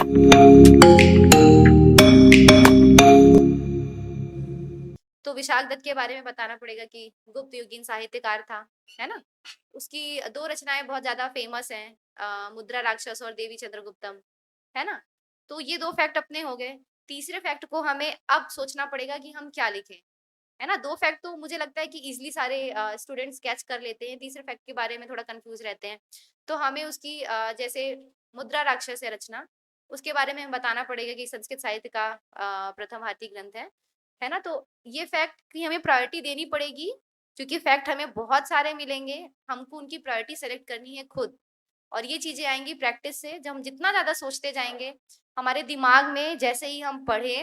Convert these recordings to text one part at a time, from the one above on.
तो विशाल दत्त के बारे में बताना पड़ेगा कि गुप्त युगीन साहित्यकार था, है ना। उसकी दो रचनाएं बहुत ज्यादा फेमस हैं, मुद्रा राक्षस और देवी चंद्रगुप्तम, है ना। तो ये दो फैक्ट अपने हो गए। तीसरे फैक्ट को हमें अब सोचना पड़ेगा कि हम क्या लिखें, है ना। दो फैक्ट तो मुझे लगता है कि इजीली सारे स्टूडेंट्स कैच कर लेते हैं, तीसरे फैक्ट के बारे में थोड़ा कंफ्यूज रहते हैं। तो हमें उसकी जैसे मुद्रा राक्षस है रचना, उसके बारे में हमें बताना पड़ेगा कि संस्कृत साहित्य का प्रथम भारतीय ग्रंथ है ना। तो ये फैक्ट की हमें प्रायोरिटी देनी पड़ेगी, क्योंकि फैक्ट हमें बहुत सारे मिलेंगे, हमको उनकी प्रायोरिटी सेलेक्ट करनी है खुद। और ये चीजें आएंगी प्रैक्टिस से, जब हम जितना ज्यादा सोचते जाएंगे, हमारे दिमाग में जैसे ही हम पढ़े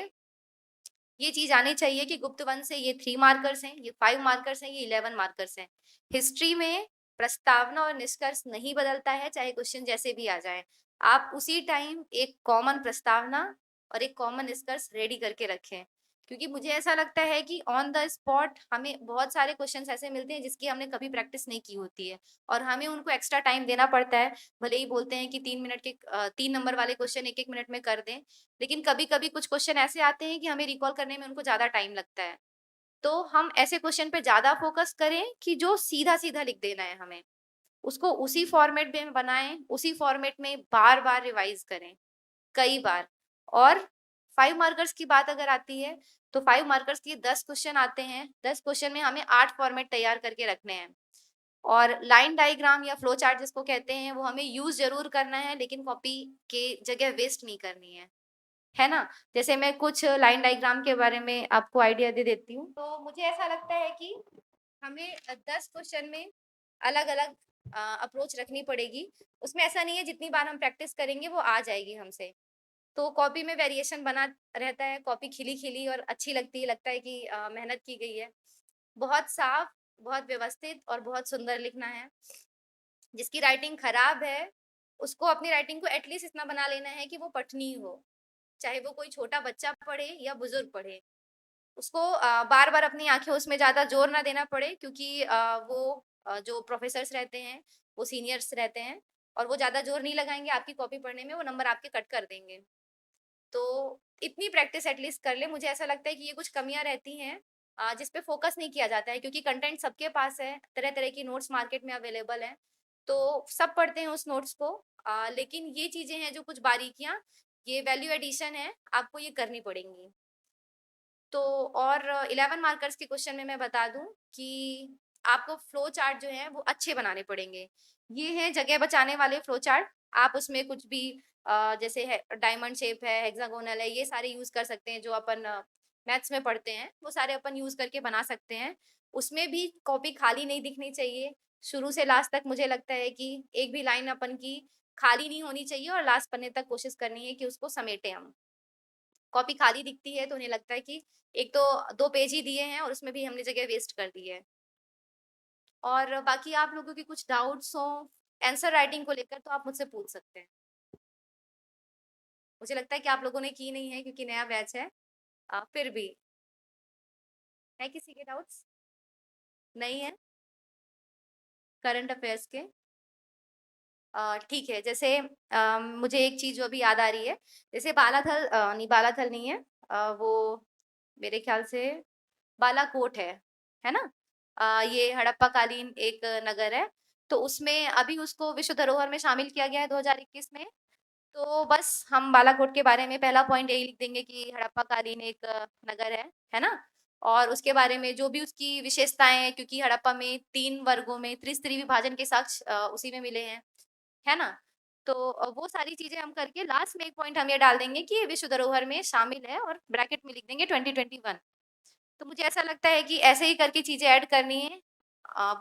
ये चीज आनी चाहिए कि गुप्त वंश से ये 3 मार्कर्स हैं, ये 5 मार्कर्स हैं, ये 11 मार्कर्स हैं। हिस्ट्री में प्रस्तावना और निष्कर्ष नहीं बदलता है, चाहे क्वेश्चन जैसे भी आ जाए। आप उसी टाइम एक कॉमन प्रस्तावना और एक कॉमन निष्कर्ष रेडी करके रखें, क्योंकि मुझे ऐसा लगता है कि ऑन द स्पॉट हमें बहुत सारे क्वेश्चंस ऐसे मिलते हैं जिसकी हमने कभी प्रैक्टिस नहीं की होती है, और हमें उनको एक्स्ट्रा टाइम देना पड़ता है। भले ही बोलते हैं कि 3 मिनट के 3 नंबर वाले क्वेश्चन 1-1 मिनट में कर दें, लेकिन कभी कभी कुछ क्वेश्चन ऐसे आते हैं कि हमें रिकॉल करने में उनको ज्यादा टाइम लगता है। तो हम ऐसे क्वेश्चन पे ज्यादा फोकस करें कि जो सीधा सीधा लिख देना है हमें, उसको उसी फॉर्मेट में बनाएं, उसी फॉर्मेट में बार बार रिवाइज करें, कई बार। और 5 मार्कर्स की बात अगर आती है, तो 5 मार्कर्स के 10 क्वेश्चन आते हैं, 10 क्वेश्चन में हमें 8 फॉर्मेट तैयार करके रखने हैं। और लाइन डायग्राम या फ्लो चार्ट जिसको कहते हैं, वो हमें यूज जरूर करना है, लेकिन कॉपी के जगह वेस्ट नहीं करनी है ना। जैसे मैं कुछ लाइन डायग्राम के बारे में आपको आइडिया दे देती हूँ। तो मुझे ऐसा लगता है कि हमें 10 क्वेश्चन में अलग अलग अप्रोच रखनी पड़ेगी। उसमें ऐसा नहीं है जितनी बार हम प्रैक्टिस करेंगे वो आ जाएगी हमसे। तो कॉपी में वेरिएशन बना रहता है, कॉपी खिली खिली और अच्छी लगती है, लगता है कि मेहनत की गई है। बहुत साफ, बहुत व्यवस्थित और बहुत सुंदर लिखना है। जिसकी राइटिंग खराब है, उसको अपनी राइटिंग को एटलीस्ट इतना बना लेना है कि वो पठनीय हो, चाहे वो कोई छोटा बच्चा पढ़े या बुजुर्ग पढ़े। उसको बार बार अपनी आंखें उसमें ज्यादा जोर ना देना पड़े, क्योंकि वो जो प्रोफेसर्स रहते हैं, वो सीनियर्स रहते हैं, और वो ज्यादा जोर नहीं लगाएंगे आपकी कॉपी पढ़ने में, वो नंबर आपके कट कर देंगे। तो इतनी प्रैक्टिस एटलीस्ट कर ले। मुझे ऐसा लगता है कि ये कुछ कमियां रहती हैं जिस पे फोकस नहीं किया जाता है, क्योंकि कंटेंट सबके पास है, तरह तरह की नोट्स मार्केट में अवेलेबल हैं, तो सब पढ़ते हैं उस नोट्स को। लेकिन ये चीजें हैं जो कुछ बारीकियां, ये वैल्यू एडिशन है, आपको ये करनी पड़ेंगी। तो और 11 मार्कर्स के क्वेश्चन में मैं बता दूं कि आपको फ्लो चार्ट जो है वो अच्छे बनाने पड़ेंगे। ये हैं जगह बचाने वाले फ्लो चार्ट। आप उसमें कुछ भी जैसे है डायमंड शेप है, हेक्सागोनल है, ये सारे यूज कर सकते हैं जो अपन मैथ्स में पढ़ते हैं, वो सारे अपन यूज करके बना सकते हैं। उसमें भी कॉपी खाली नहीं दिखनी चाहिए। शुरू से लास्ट तक मुझे लगता है कि एक भी लाइन अपन की खाली नहीं होनी चाहिए, और लास्ट पन्ने तक कोशिश करनी है कि उसको समेटे हम। कॉपी खाली दिखती है तो उन्हें लगता है कि एक तो 2 पेज ही दिए हैं और उसमें भी हमने जगह वेस्ट कर दी है। और बाकी आप लोगों की कुछ डाउट्स हो आंसर राइटिंग को लेकर, तो आप मुझसे पूछ सकते हैं। मुझे लगता है कि आप लोगों ने की नहीं है, क्योंकि नया बैच है। फिर भी है किसी के डाउट्स? नहीं है करंट अफेयर्स के? ठीक है। जैसे मुझे एक चीज जो अभी याद आ रही है, जैसे बालाथल नहीं, बालाथल नहीं है, वो मेरे ख्याल से बालाकोट है ना। ये हड़प्पा कालीन एक नगर है, तो उसमें अभी उसको विश्व धरोहर में शामिल किया गया है 2021 में। तो बस हम बालाकोट के बारे में पहला पॉइंट यही लिख देंगे कि हड़प्पा कालीन एक नगर है ना। और उसके बारे में जो भी उसकी विशेषताएं हैं, क्योंकि हड़प्पा में 3 वर्गों में त्रिस्तरीय विभाजन के साक्ष्य उसी में मिले हैं, है ना। तो वो सारी चीजें हम करके लास्ट में एक पॉइंट हम ये डाल देंगे कि ये विश्व धरोहर में शामिल है, और ब्रैकेट में लिख देंगे 2021। तो मुझे ऐसा लगता है कि ऐसे ही करके चीजें ऐड करनी है।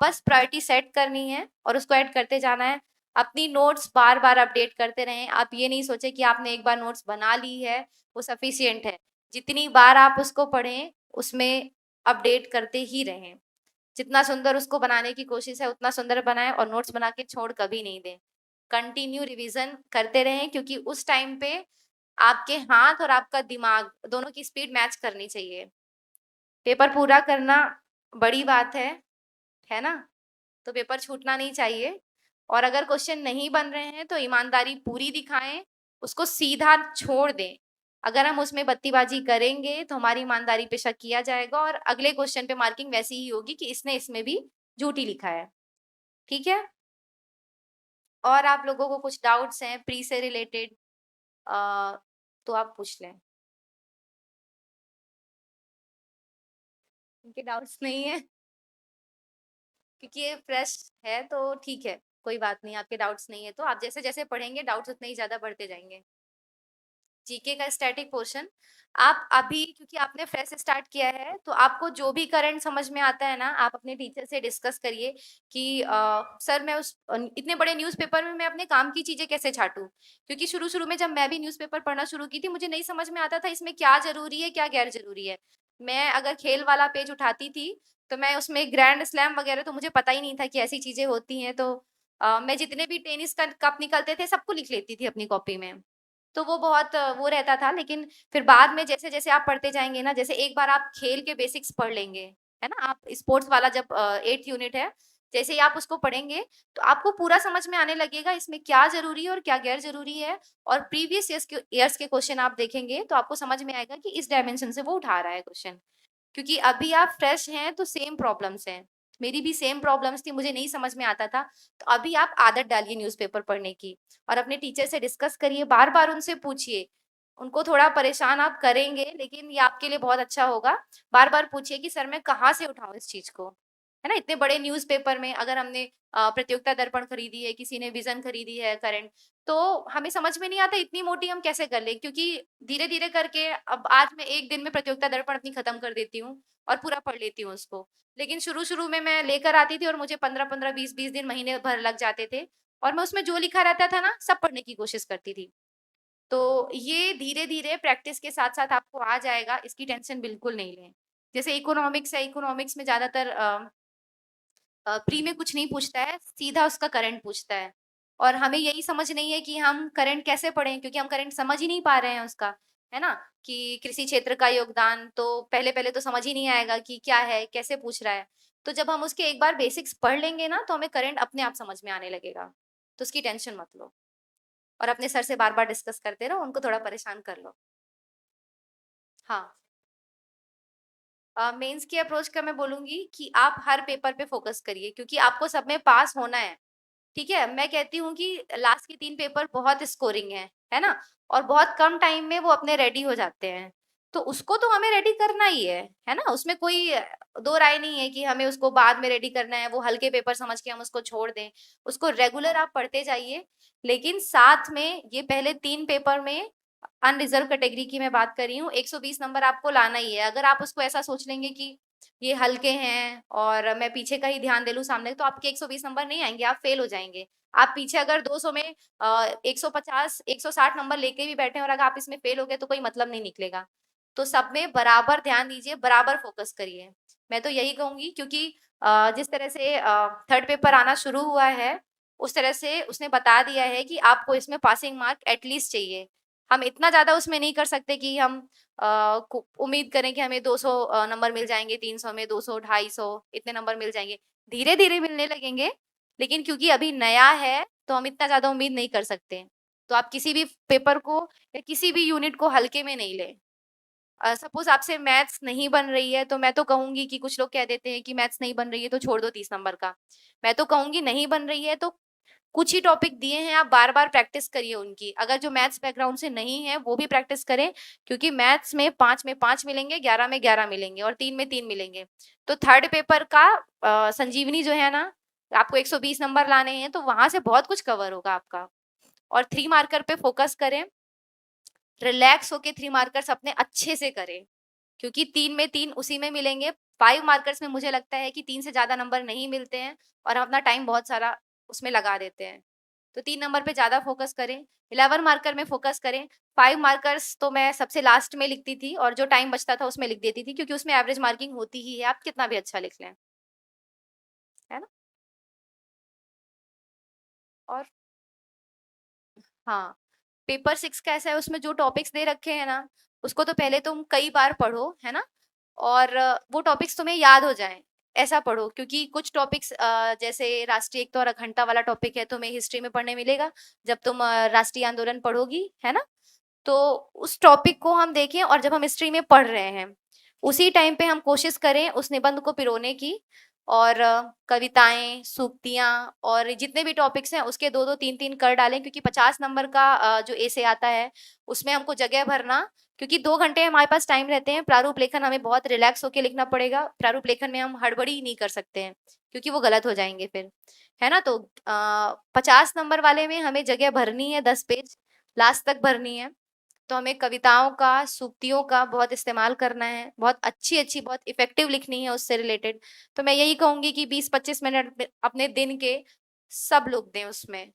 बस प्रायोरिटी सेट करनी है और उसको ऐड करते जाना है। अपनी नोट्स बार बार अपडेट करते रहें। आप ये नहीं सोचे कि आपने एक बार नोट्स बना ली है वो सफिशियंट है। जितनी बार आप उसको पढ़ें, उसमें अपडेट करते ही रहें। जितना सुंदर उसको बनाने की कोशिश है उतना सुंदर बनाएं, और नोट्स बना के छोड़ कभी नहीं दें। कंटिन्यू रिवीजन करते रहें, क्योंकि उस टाइम पे आपके हाथ और आपका दिमाग दोनों की स्पीड मैच करनी चाहिए। पेपर पूरा करना बड़ी बात है ना। तो पेपर छूटना नहीं चाहिए। और अगर क्वेश्चन नहीं बन रहे हैं तो ईमानदारी पूरी दिखाएं, उसको सीधा छोड़ दें। अगर हम उसमें बत्तीबाजी करेंगे तो हमारी ईमानदारी पे शक किया जाएगा और अगले क्वेश्चन पे मार्किंग वैसी ही होगी कि इसने इसमें भी झूठ ही लिखा है। ठीक है? और आप लोगों को कुछ डाउट्स हैं प्री से रिलेटेड तो आप पूछ लें। उनके डाउट्स नहीं है क्योंकि ये फ्रेश है तो ठीक है, कोई बात नहीं। आपके डाउट्स नहीं है तो आप जैसे जैसे पढ़ेंगे डाउट्स उतने ही ज्यादा बढ़ते जाएंगे। जीके का स्टैटिक पोर्शन आप अभी, क्योंकि आपने फ्रेश स्टार्ट किया है तो आपको जो भी करंट समझ में आता है ना, आप अपने टीचर से डिस्कस करिए कि सर मैं इतने बड़े न्यूज़पेपर में मैं अपने काम की चीजें कैसे छाटूं। क्योंकि शुरू शुरू में जब मैं भी न्यूज़पेपर पढ़ना शुरू की थी मुझे नहीं समझ में आता था इसमें क्या जरूरी है क्या गैर जरूरी है। मैं अगर खेल वाला पेज उठाती थी तो मैं उसमें ग्रैंड स्लैम वगैरह तो मुझे पता ही नहीं था कि ऐसी चीजें होती हैं। तो मैं जितने भी टेनिस का कप निकलते थे सबको लिख लेती थी अपनी कॉपी में। तो वो बहुत वो रहता था। लेकिन फिर बाद में जैसे-जैसे आप पढ़ते जाएँगे ना, जैसे एक बार आप खेल के बेसिक्स पढ़ लेंगे, है ना? आप स्पोर्ट्स वाला जब 8th यूनिट है, जैसे ही आप उसको पढ़ेंगे, तो आपको पूरा समझ में आने लगेगा इसमें क्या ज़रूरी है और क्या गैर ज़रूरी है। और प्रीवियस ईयर्स के क्वेश्चन आप देखेंगे, तो आपको समझ में आएगा कि इस डायमेंशन से वो उठा रहा है क्वेश्चन। क्योंकि अभी आप फ्रेश हैं तो सेम प्रॉब्लम्स हैं। मेरी भी सेम प्रॉब्लम्स थी, मुझे नहीं समझ में आता था। तो अभी आप आदत डालिए न्यूज़पेपर पढ़ने की और अपने टीचर से डिस्कस करिए, बार-बार उनसे पूछिए। उनको थोड़ा परेशान आप करेंगे लेकिन ये आपके लिए बहुत अच्छा होगा। बार-बार पूछिए कि सर मैं कहाँ से उठाऊँ इस चीज़ को? है ना? इतने बड़े न्यूज़पेपर में अगर हमने प्रतियोगिता दर्पण खरीदी है, किसी ने विज़न खरीदी है, करंट, तो हमें समझ में नहीं आता इतनी मोटी हम कैसे कर लें? क्योंकि धीरे-धीरे करके अब आज मैं 1 दिन में प्रतियोगिता दर्पण अपनी खत्म कर देती हूँ और पूरा पढ़ लेती हूँ उसको। लेकिन शुरू-शुरू में मैं लेकर आती थी और मुझे 15-15, 20-20 दिन, महीने भर लग जाते थे और मैं उसमें जो लिखा रहता था ना, सब पढ़ने की कोशिश करती थी। तो ये धीरे-धीरे प्रैक्टिस के साथ-साथ आपको आ जाएगा, इसकी टेंशन बिल्कुल नहीं लें। जैसे इकोनॉमिक्स है, इकोनॉमिक्स में ज़्यादातर प्री में कुछ नहीं पूछता है, सीधा उसका करंट पूछता है। और हमें यही समझ नहीं है कि हम करंट कैसे पढ़ें, क्योंकि हम करंट समझ ही नहीं पा रहे हैं उसका, है ना? कि कृषि क्षेत्र का योगदान तो पहले-पहले तो समझ ही नहीं आएगा कि क्या है, कैसे पूछ रहा है। तो जब हम उसके एक बार बेसिक्स पढ़ लेंगे ना, तो हमें करंट अपने आप समझ में आने लगेगा। तो उसकी टेंशन मत लो और अपने सर से बार-बार डिस्कस करते रहो, उनको थोड़ा परेशान कर लो। हाँ। मेंस की अप्रोच का मैं बोलूँगी कि आप हर पेपर पे फ़ोकस करिए क्योंकि आपको सब में पास होना है। ठीक है? मैं कहती हूँ कि लास्ट के 3 पेपर बहुत स्कोरिंग है ना? और बहुत कम टाइम में वो अपने रेडी हो जाते हैं। तो उसको तो हमें रेडी करना ही है ना? उसमें कोई दो राय नहीं है कि हमें उसको बाद में रेडी करना है, वो हल्के पेपर समझ के हम उसको छोड़ दें। उसको रेगुलर आप पढ़ते जाइए, लेकिन साथ में ये पहले 3 पेपर में अनरिज़र्व कैटेगरी की मैं बात कर रही हूँ, 120 नंबर आपको लाना ही है। अगर आप उसको ऐसा सोच लेंगे कि ये हल्के हैं और मैं पीछे का ही ध्यान दे लूँ सामने, तो आपके 120 नंबर नहीं आएँगे, आप फेल हो जाएँगे। आप पीछे अगर 200 में 150, 160 नंबर लेके भी बैठे हैं और अगर आप इसमें फेल हो गए तो कोई मतलब नहीं निकलेगा। तो सब में बराबर ध्यान दीजिए, बराबर फ़ोकस करिए। मैं तो यही कहूँगी क्योंकि जिस तरह से थर्ड पेपर आना शुरू हुआ है, उस तरह से उसने बता दिया है कि आपको इसमें पासिंग मार्क एट लीस्ट चाहिए। हम इतना ज़्यादा उसमें नहीं कर सकते कि हम उम्मीद करें कि हमें 200 नंबर मिल जाएँगे, 300 में 200, 250 इतने नंबर मिल जाएँगे। धीरे-धीरे मिलने लगेंगे, लेकिन क्योंकि अभी नया है, तो हम इतना ज़्यादा उम्मीद नहीं कर सकते। तो आप किसी भी पेपर को या किसी भी यूनिट को हल्के में नहीं लें। सपोज़ आपसे मैथ्स नहीं बन रही है, तो मैं तो कहूँगी कि कुछ लोग कह देते हैं कि मैथ्स नहीं बन रही है, तो छोड़ दो 30 नंबर का। मैं तो कहूँगी नहीं बन रही है, तो कुछ ही टॉपिक दिए हैं, आप बार-बार प्रैक्टिस करिए उनकी। अगर जो मैथ्स बैकग्राउंड से नहीं है, वो भी प्रैक्टिस करें, क्योंकि मैथ्स में 5 मिलेंगे, 11 में 11 मिलेंगे और 3 में 3 मिलेंगे। तो थर्ड पेपर का संजीवनी जो है ना, आपको 120 नंबर लाने हैं, तो वहाँ से बहुत कुछ कवर होगा आपका। और 3 मार्कर पे फोकस करें, रिलैक्स होके 3 मार्कर्स अपने अच्छे से करें, क्योंकि 3 में 3 उसी में मिलेंगे। 5 मार्कर्स में मुझे लगता है कि 3 से ज़्यादा नंबर नहीं मिलते हैं और हम अपना टाइम बहुत सारा उसमें लगा देते हैं। तो 3 नंबर पे ज़्यादा फ़ोकस करें, 11 मार्कर में फ़ोकस करें। 5 मार्कर्स तो मैं सबसे लास्ट में लिखती थी और जो टाइम बचता था उसमें लिख देती थी, क्योंकि उसमें एवरेज मार्किंग होती ही है, आप कितना भी अच्छा लिख लें, है ना? और हाँ, पेपर 6 कैसा है, उसमें जो टॉपिक्स दे रखे हैं ना, उसको तो पहले तुम कई बार पढ़ो, है ना? और वो टॉपिक्स तुम्हें याद हो जाएँ। ऐसा पढ़ो, क्योंकि कुछ टॉपिक्स जैसे राष्ट्रीय एकता और अखंडता वाला टॉपिक है, तुम्हें हिस्ट्री में पढ़ने मिलेगा जब तुम राष्ट्रीय आंदोलन पढ़ोगी, है ना? तो उस टॉपिक को हम देखें, और जब हम हिस्ट्री में पढ़ रहे हैं उसी टाइम पे हम कोशिश करें उस निबंध को पिरोने की, और कविताएं, सूक्तियां और जितने भी टॉपिक्स हैं उसके दो दो तीन तीन कर डालें, क्योंकि 50 नंबर का जो एसे आता है उसमें हमको जगह भरना, क्योंकि 2 घंटे हमारे पास टाइम रहते हैं। प्रारूप लेखन हमें बहुत रिलैक्स होकर लिखना पड़ेगा, प्रारूप लेखन में हम हड़बड़ी नहीं कर सकते हैं क्योंकि वो गलत हो जाएंगे फिर, है ना? तो 50 नंबर वाले में हमें जगह भरनी है, 10 पेज लास्ट तक भरनी है। तो हमें कविताओं का, सूक्तियों का बहुत इस्तेमाल करना है, बहुत अच्छी-अच्छी, बहुत इफ़ेक्टिव लिखनी है उससे रिलेटेड। तो मैं यही कहूँगी कि 20-25 मिनट में अपने दिन के सब लोग दें उसमें,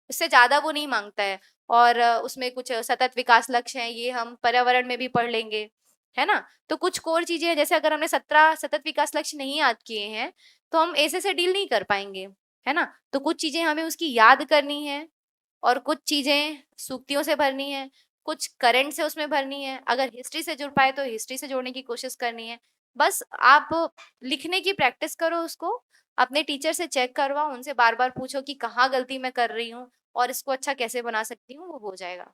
उससे ज़्यादा वो नहीं माँगता है। और उसमें कुछ सतत विकास लक्ष्य हैं, ये हम पर्यावरण में भी पढ़ लेंगे, है ना? तो कुछ कोर चीज़ें हैं, जैसे अगर हमने 17 सतत विकास लक्ष्य नहीं याद किए हैं, तो हम ऐसे से डील नहीं कर पाएँगे, है ना? तो कुछ चीज़ें हमें उसकी याद करनी है, और कुछ चीज़ें सूक्तियों से भरनी है, कुछ करंट से उसमें भरनी है। अगर हिस्ट्री से जुड़ पाए तो हिस्ट्री से जोड़ने की कोशिश करनी है। बस आप लिखने की प्रैक्टिस करो उसको, अपने टीचर से चेक करवाओ, उनसे बार-बार पूछो कि कहाँ गलती मैं कर रही हूँ और इसको अच्छा कैसे बना सकती हूँ, वो हो जाएगा।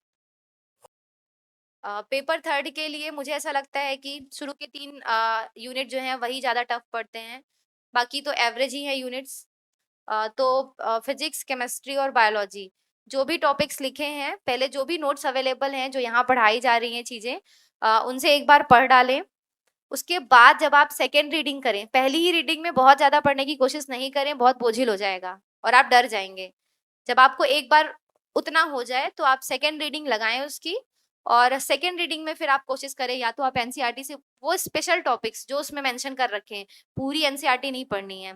पेपर थर्ड के लिए मुझे ऐसा लगता है कि शुरू के 3 यूनिट जो हैं वही ज़्यादा टफ पड़ते हैं, बाकी तो एवरेज ही हैं यूनिट्स। तो फिजिक्स, केमिस्ट्री और बायोलॉजी जो भी टॉपिक्स लिखे हैं, पहले जो भी नोट्स अवेलेबल हैं, जो यहाँ पढ़ाई जा रही हैं चीज़ें, उनसे एक बार पढ़ डालें। उसके बाद जब आप सेकंड रीडिंग करें, पहली ही रीडिंग में बहुत ज़्यादा पढ़ने की कोशिश नहीं करें, बहुत बोझिल हो जाएगा और आप डर जाएँगे। जब आपको एक बार उतना हो जाए तो आप सेकंड रीडिंग लगाएँ उसकी, और सेकंड रीडिंग में फिर आप कोशिश करें या तो आप एनसीईआरटी से वो स्पेशल टॉपिक्स जो उसमें मेंशन कर रखे हैं, पूरी एनसीईआरटी नहीं पढ़नी है।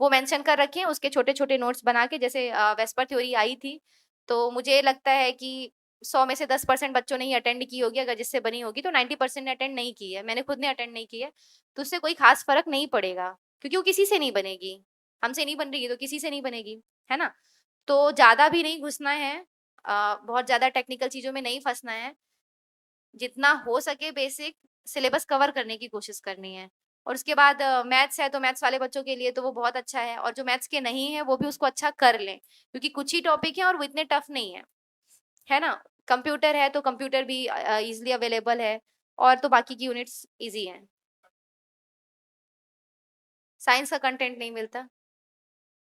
वो मेंशन कर रखे हैं, उसके छोटे-छोटे नोट्स बना के, जैसे वेस्पर थ्योरी आई थी, तो मुझे लगता है कि 100 में से 10% बच्चों ने ही अटेंड की होगी, अगर जिससे बनी होगी, तो 90% ने अटेंड नहीं की है। मैंने खुद ने अटेंड नहीं की है, तो उससे कोई ख़ास फ़र्क नहीं पड़ेगा, क्योंकि वो किसी से नहीं बनेगी। हमसे नहीं बन रही है तो किसी से नहीं बनेगी, है ना? तो ज़्यादा भी नहीं घुसना है, बहुत ज़्यादा टेक्निकल चीज़ों में नहीं फँसना है। जितना हो सके बेसिक सिलेबस कवर करने की कोशिश करनी है। और उसके बाद मैथ्स है, तो मैथ्स वाले बच्चों के लिए तो वो बहुत अच्छा है, और जो मैथ्स के नहीं है वो भी उसको अच्छा कर लें, क्योंकि कुछ ही टॉपिक हैं और वो इतने टफ नहीं है, है ना? कंप्यूटर है तो कंप्यूटर भी ईज़िली अवेलेबल है, और तो बाकी की यूनिट्स ईज़ी हैं। साइंस का कंटेंट नहीं मिलता।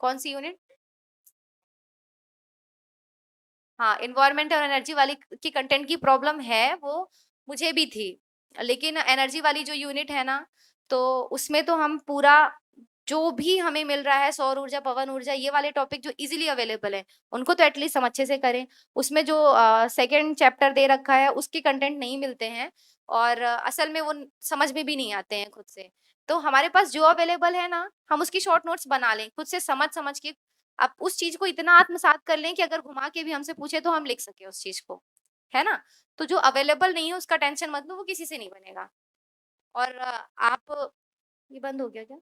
कौन-सी यूनिट? हाँ, एनवायरनमेंट और एनर्जी वाली की कंटेंट की प्रॉब्लम है, वो मुझे भी थी। लेकिन एनर्जी वाली जो यूनिट है ना, तो उसमें तो हम पूरा जो भी हमें मिल रहा है, सौर ऊर्जा, पवन ऊर्जा, ये वाले टॉपिक जो ईज़िली अवेलेबल हैं, उनको तो एटलीस्ट हम अच्छे से करें। उसमें जो सेकंड चैप्टर दे रखा है, उसके कंटेंट नहीं मिलते हैं, और असल में वो समझ में भी नहीं आते हैं खुद से। तो हमारे पास जो अवेलेबल है ना, हम उसकी शॉर्ट नोट्स बना लें, खुद से समझ-समझ के आप उस चीज़ को इतना आत्मसात कर लें कि अगर घुमा के भी हमसे पूछे तो हम लिख सकें उस चीज़ को, है ना? तो जो अवेलेबल नहीं है उसका टेंशन मत लो, वो किसी से नहीं बनेगा। और आप ये बंद हो गया क्या?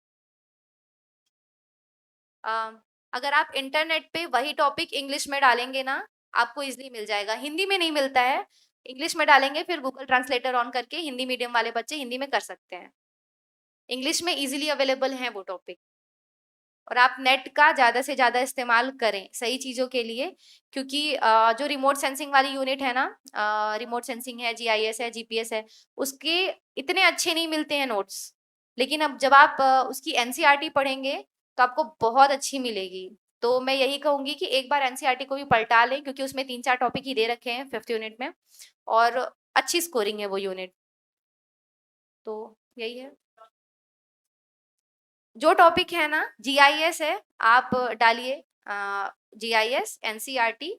अ, अगर आप इंटरनेट पे वही टॉपिक इंग्लिश में डालेंगे ना, आपको ईज़िली मिल जाएगा। हिंदी में नहीं मिलता है, इंग्लिश में डालेंगे, फिर गूगल ट्रांसलेटर ऑन करके हिंदी मीडियम वाले बच्चे हिंदी में कर सकते हैं। इंग्लिश में ईज़िली अवेलेबल हैं वो टॉपिक। और आप नेट का ज़्यादा से ज़्यादा इस्तेमाल करें सही चीज़ों के लिए, क्योंकि जो रिमोट सेंसिंग वाली यूनिट है ना, रिमोट सेंसिंग है, जीआईएस है, जीपीएस है, उसके इतने अच्छे नहीं मिलते हैं नोट्स। लेकिन अब जब आप उसकी एनसीईआरटी पढ़ेंगे तो आपको बहुत अच्छी मिलेगी। तो मैं यही कहूँगी कि एक बार एनसीईआरटी को भी पलटा लें, क्योंकि उसमें 3-4 टॉपिक ही दे रखे हैं 5th यूनिट में, और अच्छी स्कोरिंग है वो यूनिट। तो यही है। जो टॉपिक है ना, जीआईएस है, आप डालिए जीआईएस, एनसीईआरटी,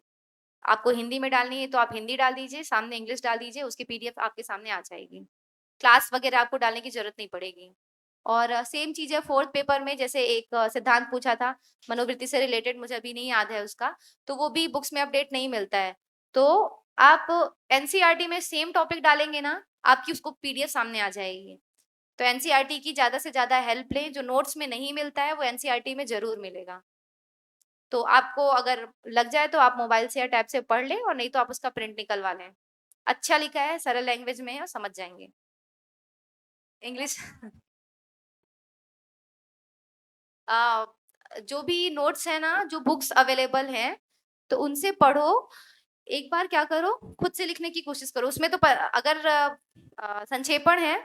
आपको हिंदी में डालनी है तो आप हिंदी डाल दीजिए, सामने इंग्लिश डाल दीजिए, उसकी पीडीएफ आपके सामने आ जाएगी। क्लास वगैरह आपको डालने की ज़रूरत नहीं पड़ेगी। और सेम चीज़ है 4th पेपर में, जैसे एक सिद्धांत पूछा था, मनोवृत्ति से रिलेटेड, मुझे अभी नहीं याद है उसका, तो वो भी बुक्स में अपडेट नहीं मिलता है। तो आप एनसीईआरटी में सेम टॉपिक डालेंगे ना, आपकी उसको पीडीएफ सामने आ जाएगी। तो एनसीईआरटी की ज़्यादा से ज़्यादा हेल्प लें, जो नोट्स में नहीं मिलता है वो एनसीईआरटी में ज़रूर मिलेगा। तो आपको अगर लग जाए तो आप मोबाइल से या टैब से पढ़ लें, और नहीं तो आप उसका प्रिंट निकलवा लें। अच्छा लिखा है, सरल लैंग्वेज में है, और समझ जाएँगे। इंग्लिश अ, जो भी नोट्स हैं ना, जो बुक्स अवेलेबल हैं, तो उनसे पढ़ो। एक बार क्या करो, खुद से लिखने की कोशिश करो। उसमें तो अगर संक्षेपण है,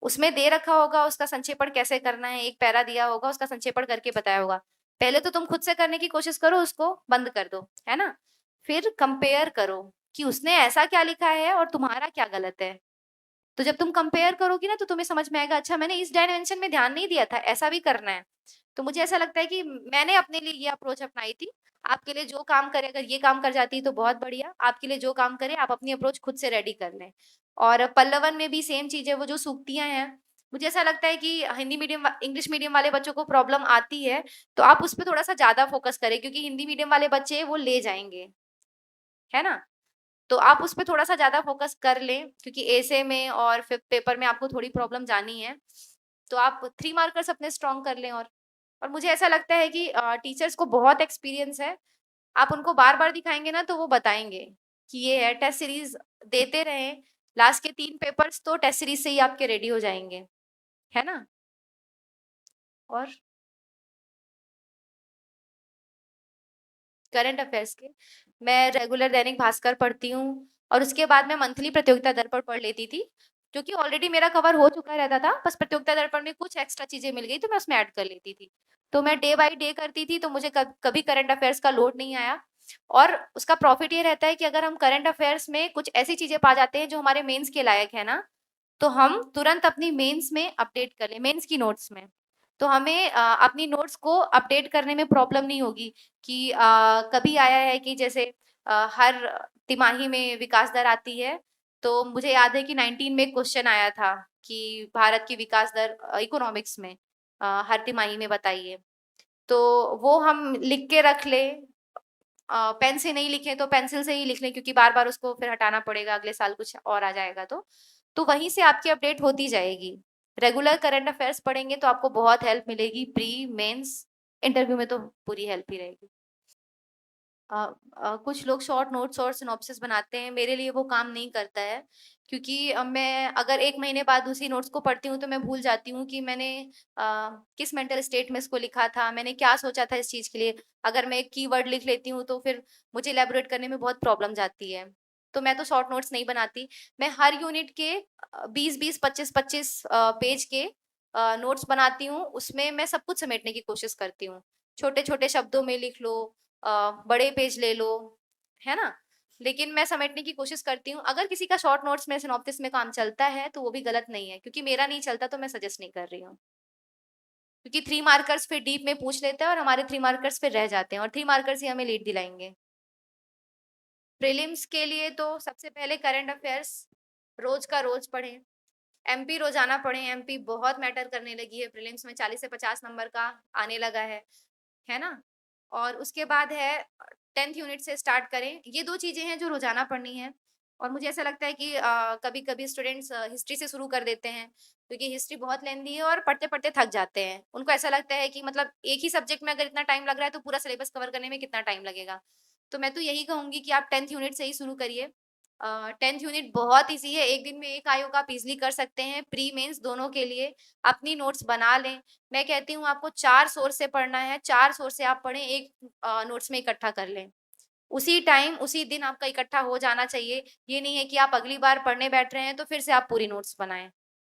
उसमें दे रखा होगा उसका संक्षेपण कैसे करना है, एक पैरा दिया होगा, उसका संक्षेपण करके बताया होगा। पहले तो तुम खुद से करने की कोशिश करो, उसको बंद कर दो, है ना? फिर कंपेयर करो कि उसने ऐसा क्या लिखा है और तुम्हारा क्या गलत है। तो जब तुम कंपेयर करोगी ना, तो तुम्हें समझ में आएगा, अच्छा मैंने इस डायमेंशन में ध्यान नहीं दिया था, ऐसा भी करना है। तो मुझे ऐसा लगता है कि मैंने अपने लिए ये अप्रोच अपनाई थी। आपके लिए जो काम करे, अगर ये काम कर जाती है तो बहुत बढ़िया, आपके लिए जो काम करे आप अपनी अप्रोच खुद से रेडी कर लें। और पल्लवन में भी सेम चीज़ है, वो जो सूक्तियाँ हैं, मुझे ऐसा लगता है कि हिंदी मीडियम इंग्लिश मीडियम वाले बच्चों को प्रॉब्लम आती है, तो आप उस पे थोड़ा-सा ज़्यादा फोकस करें, क्योंकि हिंदी मीडियम वाले बच्चे वो ले जाएँगे, है ना? तो आप उस पे थोड़ा-सा ज़्यादा फ़ोकस कर लें, क्योंकि एसे में और फिर पेपर में आपको थोड़ी प्रॉब्लम जानी है। तो आप 3 मार्कर्स अपने स्ट्रॉन्ग कर लें। और मुझे ऐसा लगता है कि टीचर्स को बहुत एक्सपीरियंस है। आप उनको बार-बार दिखाएँगे ना, तो वो बताएँगे कि ये है, टेस्ट सीरीज़ देते रहें। लास्ट के 3 पेपर्स तो टेस्ट सीरीज़ से ही आपके रेडी हो जाएँगे, है ना? और करंट अफ़ेयर्स के, मैं रेगुलर दैनिक भास्कर पढ़ती हूँ और उसके बाद मैं मंथली प्रतियोगिता दर्पण पढ़ लेती थी, क्योंकि ऑलरेडी मेरा कवर हो चुका रहता था, बस प्रतियोगिता दर्पण में कुछ एक्स्ट्रा चीज़ें मिल गई तो मैं उसमें ऐड कर लेती थी। तो मैं डे बाय डे करती थी, तो मुझे कभी करंट अफ़ेयर्स का लोड नहीं आया। और उसका प्रॉफ़िट ये रहता है कि अगर हम करंट अफ़ेयर्स में कुछ ऐसी चीज़ें पा जाते हैं जो हमारे मेंस के लायक है ना, तो हम तुरंत अपनी मेंस में अपडेट कर लें, मेंस की नोट्स में। तो हमें अपनी नोट्स को अपडेट करने में प्रॉब्लम नहीं होगी कि कभी आया है कि जैसे हर तिमाही में विकास दर आती है, तो मुझे याद है कि 19 में क्वेश्चन आया था कि भारत की विकास दर इकोनॉमिक्स में हर तिमाही में बताइए। तो वो हम लिख के रख लें, पेन से नहीं लिखें तो पेंसिल से ही लिख लें, क्योंकि बार-बार उसको फिर हटाना पड़ेगा, अगले साल कुछ और आ जाएगा तो। तो वहीं से आपकी अपडेट होती जाएगी। रेगुलर करंट अफेयर्स पढ़ेंगे तो आपको बहुत हेल्प मिलेगी, प्री, मेंस, इंटरव्यू में तो पूरी हेल्प ही रहेगी। अ कुछ लोग शॉर्ट नोट्स और सिनॉप्सिस बनाते हैं, मेरे लिए वो काम नहीं करता है, क्योंकि मैं अगर 1 महीने बाद उसी नोट्स को पढ़ती हूँ, तो मैं भूल जाती हूँ कि मैंने किस मेंटल स्टेट में इसको लिखा था, मैंने क्या सोचा था इस चीज़ के लिए। अगर मैं एक कीवर्ड लिख लेती हूँ, तो फिर मुझे इलैबोरेट करने में बहुत प्रॉब्लम जाती है। तो मैं तो शॉर्ट नोट्स नहीं बनाती, मैं हर यूनिट के 20-20, 25-25 पेज के नोट्स बनाती हूँ, उसमें मैं सब कुछ समेटने की कोशिश करती हूँ। छोटे-छोटे शब्दों में लिख लो, बड़े पेज ले लो, है ना? लेकिन मैं समेटने की कोशिश करती हूँ। अगर किसी का शॉर्ट नोट्स में सिनॉप्सिस में काम चलता है, तो वो भी गलत नहीं है, क्योंकि मेरा नहीं चलता तो मैं सजेस्ट नहीं कर रही हूँ। क्योंकि 3 मार्कर्स फिर डीप में पूछ लेते हैं और हमारे 3 मार्कर्स फिर रह जाते हैं और 3 मार्कर्स ही हमें लीड दिलाएँगे। प्रीलिम्स के लिए तो सबसे पहले करंट अफेयर्स रोज़ का रोज़ पढ़ें। एमपी रोज़ाना पढ़ें, एमपी बहुत मैटर करने लगी है, प्रीलिम्स में 40 से 50 नंबर का आने लगा है ना? और उसके बाद है 10th यूनिट से स्टार्ट करें। ये 2 चीज़ें हैं जो रोज़ाना पढ़नी है। और मुझे ऐसा लगता है कि कभी-कभी स्टूडेंट्स हिस्ट्री से शुरू कर देते हैं, क्योंकि हिस्ट्री बहुत लेंथी है और पढ़ते-पढ़ते थक जाते हैं। उनको ऐसा लगता है कि मतलब एक ही सब्जेक्ट में अगर इतना टाइम लग रहा है, तो पूरा सिलेबस कवर करने में कितना टाइम लगेगा। तो मैं तो यही कहूँगी कि आप 10th यूनिट से ही शुरू करिए। 10th यूनिट बहुत ईज़ी है, 1 दिन में 1 आयोग आप ईज़िली कर सकते हैं, प्री मेंस दोनों के लिए। अपनी नोट्स बना लें। मैं कहती हूँ आपको 4 सोर्स से पढ़ना है, 4 सोर्स से आप पढ़ें, एक नोट्स में इकट्ठा कर लें। उसी टाइम, उसी दिन आपका इकट्ठा हो जाना चाहिए। ये नहीं है कि आप अगली बार पढ़ने बैठ रहे हैं, तो फिर से आप पूरी नोट्स बनाएँ।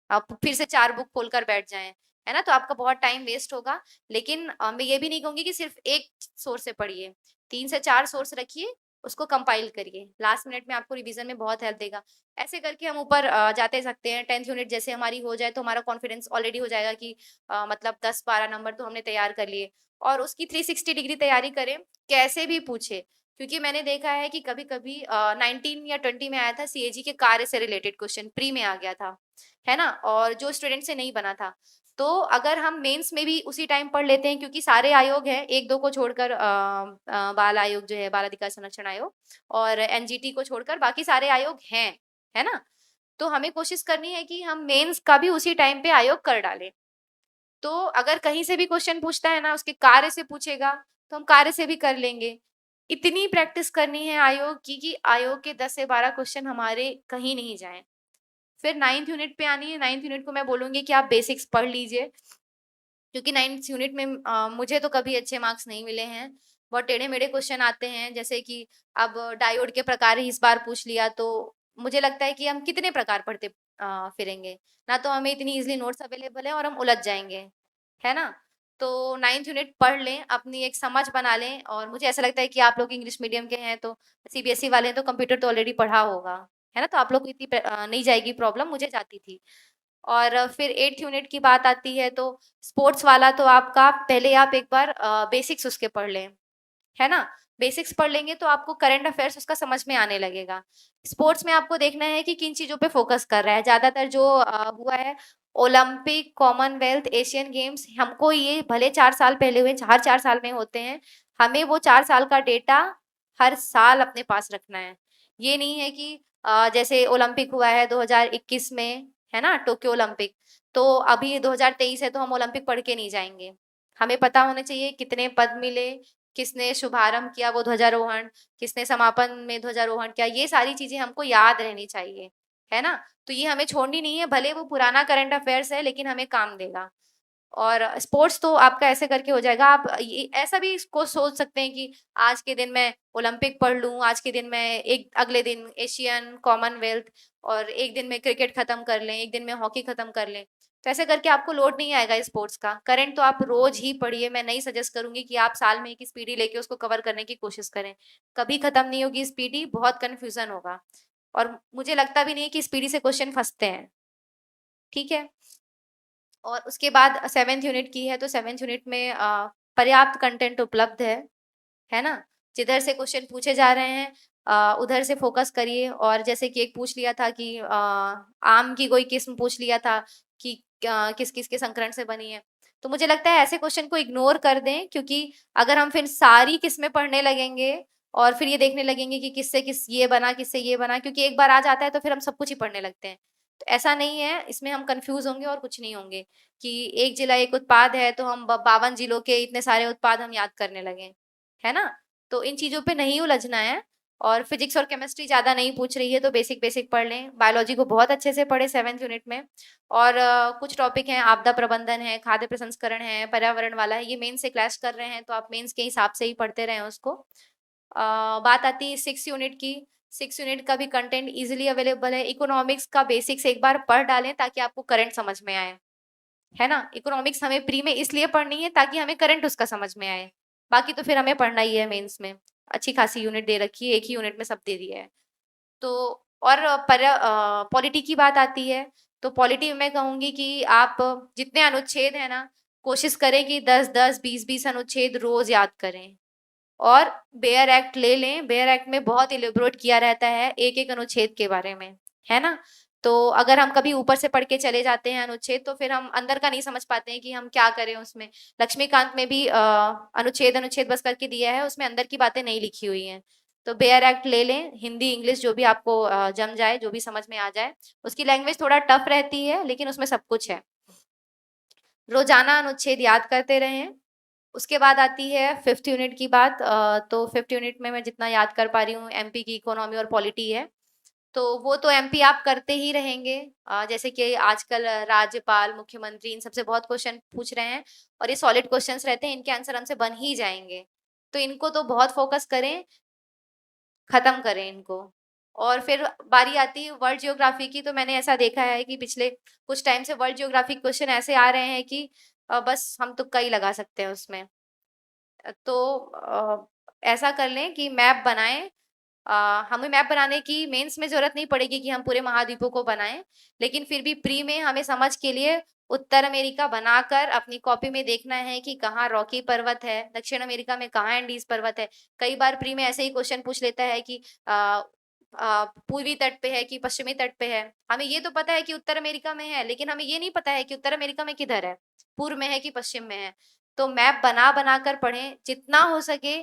आप फिर से 4 बुक खोलकर बैठ जाएँ, है ना? तो आपका बहुत टाइम वेस्ट होगा। लेकिन मैं ये भी नहीं कहूँगी कि सिर्फ़ एक सोर्स से पढ़िए। 3 से 4 सोर्स रखिए, उसको कंपाइल करिए। लास्ट मिनट में आपको रिवीज़न में बहुत हेल्प देगा। ऐसे करके हम ऊपर जाते सकते हैं। 10th यूनिट जैसे हमारी हो जाए, तो हमारा कॉन्फिडेंस ऑलरेडी हो जाएगा कि मतलब 10-12 नंबर तो हमने तैयार कर लिए। और उसकी 360 डिग्री तैयारी करें, कैसे भी पूछे। क्योंकि मैंने देखा है कि कभी-कभी 19 या 20 में आया था, सीएजी के कार्य से रिलेटेड क्वेश्चन प्री में आ गया था। है ना? और जो स्टूडेंट से नहीं बना था। तो अगर हम मेंस में भी उसी टाइम पढ़ लेते हैं, क्योंकि सारे आयोग हैं, 1-2 को छोड़कर बाल आयोग जो है, बाल अधिकार संरक्षण आयोग, और एनजीटी को छोड़कर बाकी सारे आयोग हैं, है ना? तो हमें कोशिश करनी है कि हम मेंस का भी उसी टाइम पे आयोग कर डालें। तो अगर कहीं से भी क्वेश्चन पूछता है ना, उसके कार्य से पूछेगा, तो हम कार्य से भी कर लेंगे। इतनी प्रैक्टिस करनी है आयोग की कि आयोग के 10 से 12 क्वेश्चन हमारे कहीं नहीं जाएँ। फिर 9th यूनिट पे आनी है, 9th यूनिट को मैं बोलूँगी कि आप बेसिक्स पढ़ लीजिए। क्योंकि 9th यूनिट में मुझे तो कभी अच्छे मार्क्स नहीं मिले हैं। बहुत टेढ़े-मेढ़े क्वेश्चन आते हैं, जैसे कि अब डायोड के प्रकार ही इस बार पूछ लिया, तो मुझे लगता है कि हम कितने प्रकार पढ़ते फिरेंगे। ना तो हमें इतनी ईज़िली नोट्स अवेलेबल है और हम उलझ जाएँगे, है ना? तो 9th यूनिट पढ़ लें, अपनी एक समझ बना लें, और मुझे ऐसा लगता है कि आप लोग इंग्लिश मीडियम के हैं, तो सीबीएसई वाले हैं, तो कंप्यूटर तो ऑलरेडी पढ़ा होगा, है ना? तो आप लोग को इतनी नहीं जाएगी प्रॉब्लम, मुझे जाती थी। और फिर 8th यूनिट की बात आती है, तो स्पोर्ट्स वाला तो आपका पहले आप एक बार बेसिक्स उसके पढ़ लें, है ना? बेसिक्स पढ़ लेंगे तो आपको करंट अफेयर्स उसका समझ में आने लगेगा। स्पोर्ट्स में आपको देखना है कि किन चीज़ों पे फ़ोकस कर रहा है। ज़्यादातर जो हुआ है ओलंपिक, कॉमनवेल्थ, एशियन गेम्स, हमको ये भले 4 साल पहले हुए, हर 4 साल में होते हैं। हमें वो 4 साल का डेटा हर साल अपने पास रखना है। ये नहीं है कि जैसे ओलंपिक हुआ है 2021 में, है ना? टोक्यो ओलंपिक, तो अभी 2023 है तो हम ओलंपिक पढ़ के नहीं जाएँगे। हमें पता होना चाहिए कितने पद मिले, किसने शुभारंभ किया वो ध्वजारोहण, किसने समापन में ध्वजारोहण किया, ये सारी चीज़ें हमको याद रहनी चाहिए, है ना? तो ये हमें छोड़नी नहीं है, भले वो पुराना करंट अफेयर्स है लेकिन हमें काम देगा। और स्पोर्ट्स तो आपका ऐसे करके हो जाएगा। आप ये ऐसा भी इसको सोच सकते हैं कि आज के दिन मैं ओलंपिक पढ़ लूँ, आज के दिन मैं एक अगले दिन एशियन, कॉमनवेल्थ, और एक दिन में क्रिकेट खत्म कर लें, एक दिन में हॉकी खत्म कर लें। तो ऐसे करके आपको लोड नहीं आएगा स्पोर्ट्स का। करंट तो आप रोज ही पढ़िए, मैं नहीं सजेस्ट करूंगी कि आप साल में एक स्पीडी लेके उसको कवर करने की कोशिश करें। कभी खत्म नहीं होगी स्पीडी, बहुत कन्फ्यूजन होगा, और मुझे लगता भी नहीं है कि स्पीडी से क्वेश्चन फंसते हैं। ठीक है। और उसके बाद 7th यूनिट की है, तो 7th यूनिट में पर्याप्त कंटेंट उपलब्ध है ना? जिधर से क्वेश्चन पूछे जा रहे हैं उधर से फोकस करिए। और जैसे कि एक पूछ लिया था कि आम की कोई किस्म पूछ लिया था कि किस किस के संकरण से बनी है, तो मुझे लगता है ऐसे क्वेश्चन को इग्नोर कर दें, क्योंकि अगर हम फिर सारी किस्में पढ़ने लगेंगे और फिर ये देखने लगेंगे कि किससे किस ये बना, किससे ये बना, क्योंकि एक बार आ जाता है तो फिर हम सब कुछ ही पढ़ने लगते हैं। तो ऐसा नहीं है, इसमें हम कंफ्यूज होंगे और कुछ नहीं होंगे कि एक जिला एक उत्पाद है तो हम 52 जिलों के इतने सारे उत्पाद हम याद करने लगे, है ना? तो इन चीज़ों पे नहीं उलझना है। और फिजिक्स और केमिस्ट्री ज़्यादा नहीं पूछ रही है, तो बेसिक बेसिक पढ़ लें। बायोलॉजी को बहुत अच्छे से पढ़े 7th यूनिट में। और कुछ टॉपिक हैं, आपदा प्रबंधन है, खाद्य प्रसंस्करण है, पर्यावरण वाला है, ये मेंस से क्लैश कर रहे हैं, तो आप मेंस के हिसाब से ही पढ़ते रहें उसको। बात आती है 6 यूनिट की। 6 यूनिट का भी कंटेंट इजीली अवेलेबल है। इकोनॉमिक्स का बेसिक्स एक बार पढ़ डालें ताकि आपको करंट समझ में आए, है ना? इकोनॉमिक्स हमें प्री में इसलिए पढ़नी है ताकि हमें करंट उसका समझ में आए। बाकी तो फिर हमें पढ़ना ही है मेंस में। अच्छी खासी यूनिट दे रखी है, एक ही यूनिट में सब दे दिया है। तो और पॉलिटी की बात आती है, तो पॉलिटी में मैं कहूँगी कि आप जितने अनुच्छेद हैं ना, कोशिश करें कि 10-10, 20-20 अनुच्छेद रोज़ याद करें। और बेयर एक्ट ले लें। बेयर एक्ट में बहुत इलेबोरेट किया रहता है एक-एक अनुच्छेद के बारे में, है ना? तो अगर हम कभी ऊपर से पढ़ के चले जाते हैं अनुच्छेद, तो फिर हम अंदर का नहीं समझ पाते हैं कि हम क्या करें उसमें। लक्ष्मीकांत में भी अनुच्छेद अनुच्छेद बस करके दिया है, उसमें अंदर की बातें नहीं लिखी हुई हैं। तो बेयर एक्ट ले लें, हिंदी इंग्लिश जो भी आपको जम जाए, जो भी समझ में आ जाए। उसकी लैंग्वेज थोड़ा टफ रहती है लेकिन उसमें सब कुछ है। रोजाना अनुच्छेद याद करते रहें। उसके बाद आती है 5th यूनिट की बात। तो 5th यूनिट में मैं जितना याद कर पा रही हूँ, एमपी की इकोनॉमी और पॉलिटी है। तो वो तो एमपी आप करते ही रहेंगे। जैसे कि आजकल राज्यपाल, मुख्यमंत्री, इन सबसे बहुत क्वेश्चन पूछ रहे हैं, और ये सॉलिड क्वेश्चंस रहते हैं, इनके आंसर हमसे बन ही जाएंगे। तो इनको तो बहुत फोकस करें, खत्म करें इनको। और फिर बारी आती है वर्ल्ड ज्योग्राफी की। तो मैंने ऐसा देखा है कि पिछले कुछ टाइम से वर्ल्ड ज्योग्राफी क्वेश्चन ऐसे आ रहे हैं कि बस हम तुक्का ही लगा सकते हैं उसमें। तो ऐसा कर लें कि मैप बनाएं। हमें मैप बनाने की मेंस में जरूरत नहीं पड़ेगी कि हम पूरे महाद्वीपों को बनाएं, लेकिन फिर भी प्री में हमें समझ के लिए उत्तर अमेरिका बनाकर अपनी कॉपी में देखना है कि कहाँ रॉकी पर्वत है, दक्षिण अमेरिका में कहाँ एंडीज पर्वत है। कई बार प्री में ऐसे ही क्वेश्चन पूछ लेता है कि पूर्वी तट पे है कि पश्चिमी तट पे है। हमें ये तो पता है कि उत्तर अमेरिका में है, लेकिन हमें ये नहीं पता है कि उत्तर अमेरिका में किधर है, पूर्व में है कि पश्चिम में है। तो मैप बना बना कर पढ़ें जितना हो सके,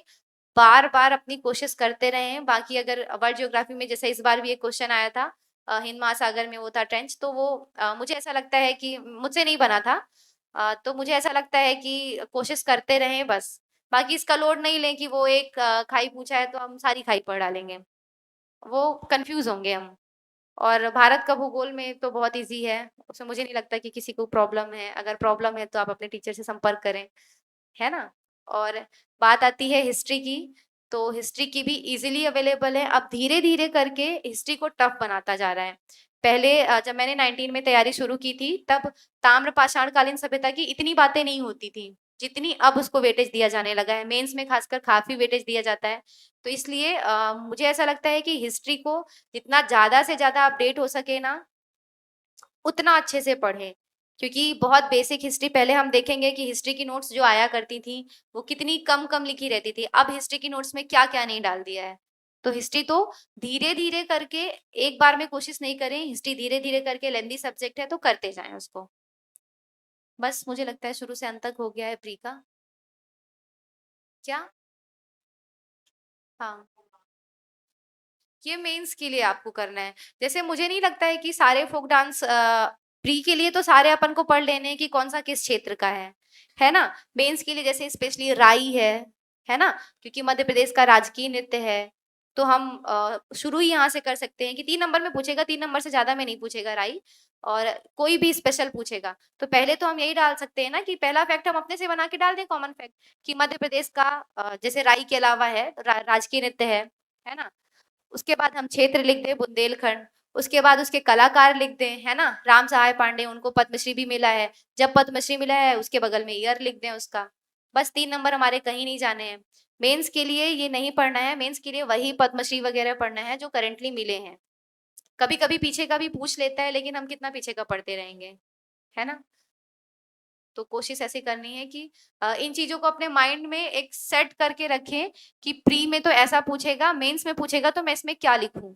बार बार अपनी कोशिश करते रहें। बाकी अगर वर्ल्ड ज्योग्राफी में जैसे इस बार भी एक क्वेश्चन आया था, हिंद महासागर में वो था ट्रेंच, तो वो मुझे ऐसा लगता है कि मुझसे नहीं बना था। तो मुझे ऐसा लगता है कि कोशिश करते रहें बस। बाकी इसका लोड नहीं लें कि वो एक खाई पूछा है तो हम सारी खाई पढ़ डालेंगे, वो कंफ्यूज होंगे हम। और भारत का भूगोल में तो बहुत ईज़ी है, उसमें मुझे नहीं लगता कि किसी को प्रॉब्लम है, अगर प्रॉब्लम है तो आप अपने टीचर से संपर्क करें, है ना? और बात आती है हिस्ट्री की, तो हिस्ट्री की भी ईज़िली अवेलेबल है, अब धीरे-धीरे करके हिस्ट्री को टफ बनाता जा रहा है। पहले जब मैंने 19 में तैयारी शुरू की थी, तब ताम्र पाषाणकालीन सभ्यता की इतनी बातें नहीं होती थी, जितनी अब उसको वेटेज दिया जाने लगा है। मेंस में खासकर काफ़ी वेटेज दिया जाता है। तो इसलिए मुझे ऐसा लगता है कि हिस्ट्री को जितना ज़्यादा से ज़्यादा अपडेट हो सके ना, उतना अच्छे से पढ़ें। क्योंकि बहुत बेसिक हिस्ट्री पहले हम देखेंगे कि हिस्ट्री की नोट्स जो आया करती थी, वो कितनी कम-कम लिखी रहती थी। अब हिस्ट्री की नोट्स में क्या-क्या नहीं डाल दिया है। तो हिस्ट्री तो धीरे-धीरे करके एक बार में कोशिश नहीं करें, हिस्ट्री धीरे-धीरे करके लेंथी सब्जेक्ट है तो करते जाएँ उसको। बस मुझे लगता है शुरू से अंत तक हो गया है प्री का। क्या? हाँ। ये मेंस के लिए आपको करना है। जैसे मुझे नहीं लगता है कि सारे फ़ोक डांस प्री के लिए तो सारे अपन को पढ़ लेने हैं कि कौन-सा किस क्षेत्र का है ना? मेंस के लिए जैसे स्पेशली राई है ना? क्योंकि मध्य प्रदेश का राजकीय नृत्य है, तो हम शुरू ही यहाँ से कर सकते हैं कि 3 नंबर में पूछेगा, 3 नंबर से ज़्यादा में नहीं पूछेगा राई और कोई भी स्पेशल पूछेगा। तो पहले तो हम यही डाल सकते हैं ना कि पहला फैक्ट हम अपने से बना के डाल दें कॉमन फैक्ट कि मध्य प्रदेश का जैसे राई के अलावा है राजकीय नृत्य है ना? उसके बाद हम क्षेत्र लिख दें बुंदेलखंड, उसके बाद उसके कलाकार लिख दें, है ना? राम सहाय पांडे उनको पद्मश्री भी मिला है, जब पद्मश्री मिला है उसके बगल में ईयर लिख दें उसका। बस 3 नंबर हमारे कहीं नहीं जाने हैं। मेंस के लिए ये नहीं पढ़ना है, मेंस के लिए वही पद्मश्री वगैरह पढ़ना है जो करंटली मिले हैं। कभी-कभी पीछे का भी पूछ लेता है लेकिन हम कितना पीछे का पढ़ते रहेंगे, है ना? तो कोशिश ऐसी करनी है कि इन चीज़ों को अपने माइंड में एक सेट करके रखें कि प्री में तो ऐसा पूछेगा, मेंस में पूछेगा तो मैं इसमें क्या लिखूँ?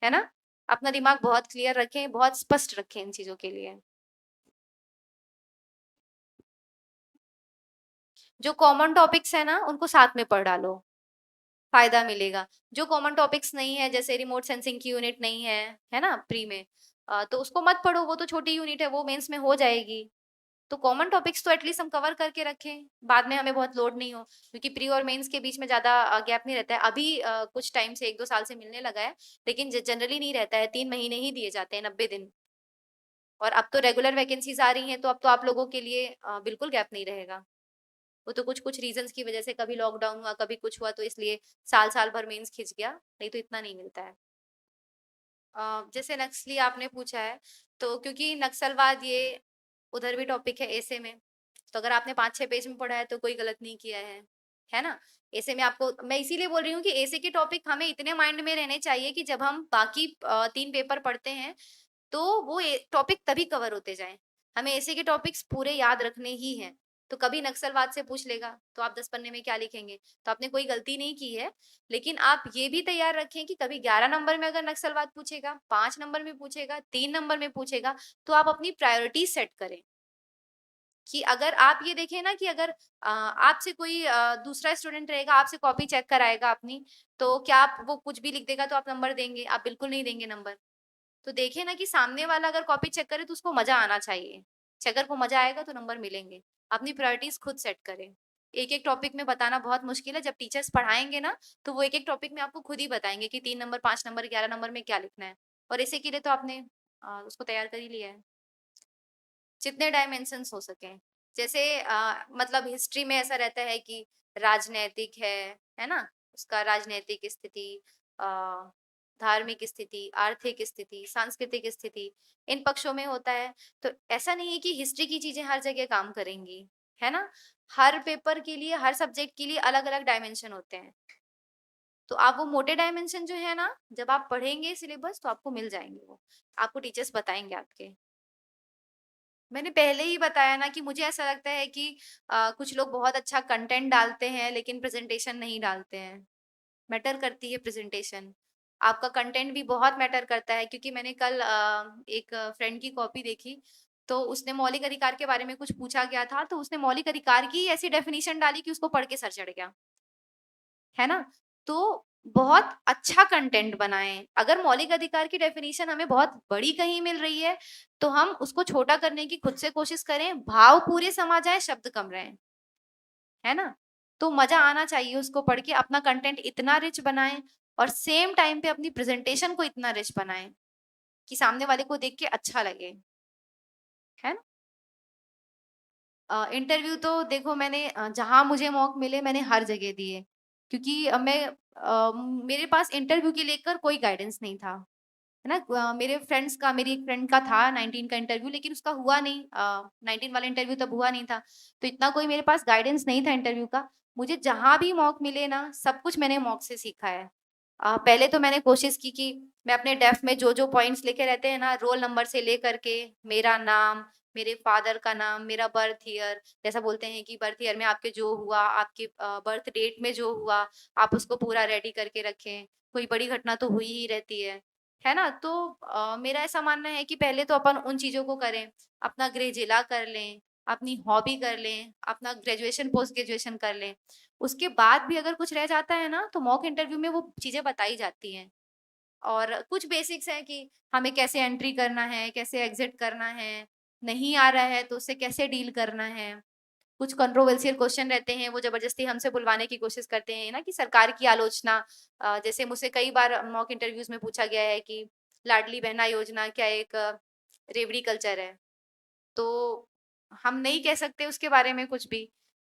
है ना? अपना दिमाग बहुत क्लियर रखें, बहुत स्पष्ट रखें इन चीज़ों के लिए। जो कॉमन टॉपिक्स हैं ना, उनको साथ में पढ़ डालो, फ़ायदा मिलेगा। जो कॉमन टॉपिक्स नहीं है, जैसे रिमोट सेंसिंग की यूनिट नहीं है ना? प्री में तो उसको मत पढ़ो, वो तो छोटी यूनिट है, वो मेंस में हो जाएगी। तो कॉमन टॉपिक्स तो एटलीस्ट हम कवर करके रखें, बाद में हमें बहुत लोड नहीं हो, क्योंकि प्री और मेंस के बीच में ज़्यादा गैप नहीं रहता है। अभी कुछ टाइम से 1-2 साल से मिलने लगा है, लेकिन ज जनरली नहीं रहता है, 3 महीने ही दिए जाते हैं, 90 दिन। और अब तो रेगुलर वैकेंसीज़ आ रही हैं, तो अब तो आप लोगों के लिए बिल्कुल गैप नहीं रहेगा। वो तो कुछ-कुछ रीज़न्स की वजह से कभी लॉकडाउन हुआ, कभी कुछ हुआ, तो इसलिए साल-साल भर मेंस खिंच गया, नहीं तो इतना नहीं मिलता है। जैसे नक्सली आपने पूछा है, तो क्योंकि नक्सलवाद ये उधर भी टॉपिक है एसे में, तो अगर आपने 5-6 पेज में पढ़ा है तो कोई गलत नहीं किया है ना? एसे में आपको मैं इसीलिए बोल रही हूँ कि एसे के टॉपिक हमें इतने माइंड में रहने चाहिए कि जब हम बाकी 3 पेपर पढ़ते हैं, तो वो टॉपिक तभी कवर होते जाएँ। हमें एसे के टॉपिक्स पूरे याद रखने ही हैं। तो कभी नक्सलवाद से पूछ लेगा, तो आप 10 पन्ने में क्या लिखेंगे? तो आपने कोई गलती नहीं की है, लेकिन आप ये भी तैयार रखें कि कभी 11 नंबर में अगर नक्सलवाद पूछेगा, 5 नंबर में पूछेगा, 3 नंबर में पूछेगा, तो आप अपनी प्रायोरिटी सेट करें। कि अगर आप ये देखें ना कि अगर आपसे कोई दूसरा स्टूडेंट रहेगा, आपसे कॉपी चेक कराएगा अपनी, तो क्या आप वो कुछ भी लिख देगा तो आप नंबर देंगे? आप बिल्कुल नहीं देंगे नंबर। तो देखिए ना कि सामने वाला अगर कॉपी चेक करे तो उसको मज़ा आना चाहिए। चेकर को मज़ा आएगा तो नंबर मिलेंगे। अपनी प्रायोरिटीज़ खुद सेट करें। एक-एक टॉपिक में बताना बहुत मुश्किल है, जब टीचर्स पढ़ाएँगे ना, तो वो एक-एक टॉपिक में आपको खुद ही बताएँगे कि 3 नंबर, 5 नंबर, 11 नंबर में क्या लिखना है। और इसी के लिए तो आपने उसको तैयार कर ही लिया है। जितने डायमेंशंस हो सकें। जैसे मतलब हिस्ट्री में ऐसा रहता है कि राजनैतिक है ना? उसका राजनैतिक स्थिति अ, धार्मिक स्थिति, आर्थिक स्थिति, सांस्कृतिक स्थिति, इन पक्षों में होता है। तो ऐसा नहीं है कि हिस्ट्री की चीज़ें हर जगह काम करेंगी, है ना? हर पेपर के लिए, हर सब्जेक्ट के लिए अलग-अलग डायमेंशन होते हैं। तो आप वो मोटे डायमेंशन जो है ना, जब आप पढ़ेंगे सिलेबस तो आपको मिल जाएँगे वो। आपको टीचर्स बताएँगे आपके। मैंने पहले ही बताया ना कि मुझे ऐसा लगता है कि कुछ लोग बहुत अच्छा कंटेंट डालते हैं लेकिन प्रेजेंटेशन नहीं डालते हैं। मैटर करती है प्रेजेंटेशन। आपका कंटेंट भी बहुत मैटर करता है क्योंकि मैंने कल एक फ्रेंड की कॉपी देखी, तो उसने मौलिक अधिकार के बारे में कुछ पूछा गया था, तो उसने मौलिक अधिकार की ऐसी डेफिनिशन डाली कि उसको पढ़ के सर चढ़ गया। है ना? तो बहुत अच्छा कंटेंट बनाएँ। अगर मौलिक अधिकार की डेफिनिशन हमें बहुत बड़ी कहीं मिल रही है, तो हम उसको छोटा करने की खुद से कोशिश करें, भाव पूरे समा जाएँ, शब्द कम रहें। है ना? तो मज़ा आना चाहिए उसको पढ़ के, अपना कंटेंट इतना रिच बनाएँ और सेम टाइम पे अपनी प्रेज़ेंटेशन को इतना रिच बनाएँ। कि सामने वाले को देख के अच्छा लगे, है ना? इंटरव्यू तो देखो मैंने जहाँ मुझे मौके मिले मैंने हर जगह दिए, क्योंकि मेरे पास इंटरव्यू के लेकर कोई गाइडेंस नहीं था, है ना? मेरी एक फ्रेंड का था 19 का इंटरव्यू, लेकिन उसका हुआ नहीं, 19 वाला इंटरव्यू तब हुआ नहीं था, तो इतना कोई मेरे पास गाइडेंस नहीं था इंटरव्यू का। मुझे जहाँ भी मौके मिले ना, सब कुछ मैंने मौके से सीखा है। पहले तो मैंने कोशिश की कि मैं अपने डेफ में जो-जो पॉइंट्स लिखे रहते हैं ना, रोल नंबर से लेकर के मेरा नाम, मेरे फादर का नाम, मेरा बर्थ ईयर, जैसा बोलते हैं कि बर्थ ईयर में आपके जो हुआ, आपके बर्थ डेट में जो हुआ, आप उसको पूरा रेडी करके रखें। कोई बड़ी घटना तो हुई ही रहती है ना? तो मेरा ऐसा मानना है कि पहले तो अपन उन चीज़ों को करें, अपना गृह जिला कर लें, अपनी हॉबी कर लें, अपना ग्रेजुएशन, पोस्ट ग्रेजुएशन कर लें। उसके बाद भी अगर कुछ रह जाता है ना, तो मॉक इंटरव्यू में वो चीज़ें बताई जाती हैं। और कुछ बेसिक्स हैं कि हमें कैसे एंट्री करना है, कैसे एग्ज़िट करना है, नहीं आ रहा है तो उससे कैसे डील करना है। कुछ कंट्रोवर्शियल क्वेश्चन रहते हैं, वो ज़बरदस्ती हमसे बुलवाने की कोशिश करते हैं ना, कि सरकार की आलोचना। जैसे मुझसे कई बार मॉक इंटरव्यूज़ में पूछा गया है कि लाडली बहना योजना क्या एक रेवड़ी कल्चर है? तो हम नहीं कह सकते उसके बारे में कुछ भी।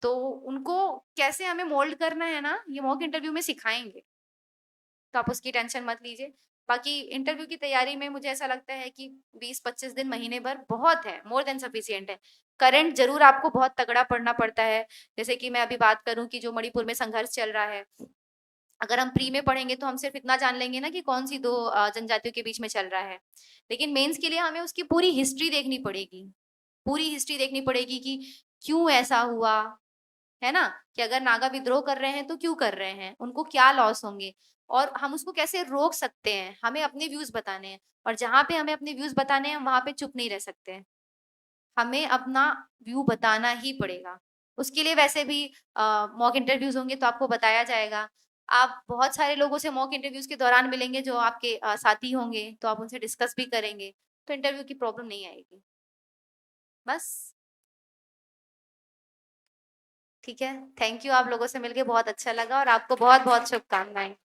तो उनको कैसे हमें मोल्ड करना है ना, ये मॉक इंटरव्यू में सिखाएँगे। तो आप उसकी टेंशन मत लीजिए। बाकी इंटरव्यू की तैयारी में मुझे ऐसा लगता है कि 20-25 दिन, महीने भर बहुत है, मोर देन सफिशिएंट है। करंट ज़रूर आपको बहुत तगड़ा पढ़ना पड़ता है। जैसे कि मैं अभी बात करूँ कि जो मणिपुर में संघर्ष चल रहा है, अगर हम प्री में पढ़ेंगे तो हम सिर्फ़ इतना जान लेंगे ना कि कौन-सी 2 जनजातियों के बीच में चल रहा है। लेकिन मेंस के लिए हमें उसकी पूरी हिस्ट्री देखनी पड़ेगी। पूरी हिस्ट्री देखनी पड़ेगी कि क्यों ऐसा हुआ, है ना? कि अगर नागा विद्रोह कर रहे हैं तो क्यों कर रहे हैं? उनको क्या लॉस होंगे? और हम उसको कैसे रोक सकते हैं? हमें अपने व्यूज़ बताने हैं, और जहाँ पे हमें अपने व्यूज़ बताने हैं, हम वहाँ पे चुप नहीं रह सकते हैं। हमें अपना व्यू बताना ही पड़ेगा। उसके लिए वैसे भी मॉक इंटरव्यूज़ होंगे तो आपको बताया जाएगा। आप बहुत सारे लोगों से मॉक इंटरव्यूज़ के दौरान मिलेंगे जो आपके साथी होंगे, तो आप उनसे डिस्कस भी करेंगे, तो इंटरव्यू की प्रॉब्लम नहीं आएगी। बस, ठीक है। थैंक यू, आप लोगों से मिलके बहुत अच्छा लगा, और आपको बहुत-बहुत शुभकामनाएँ।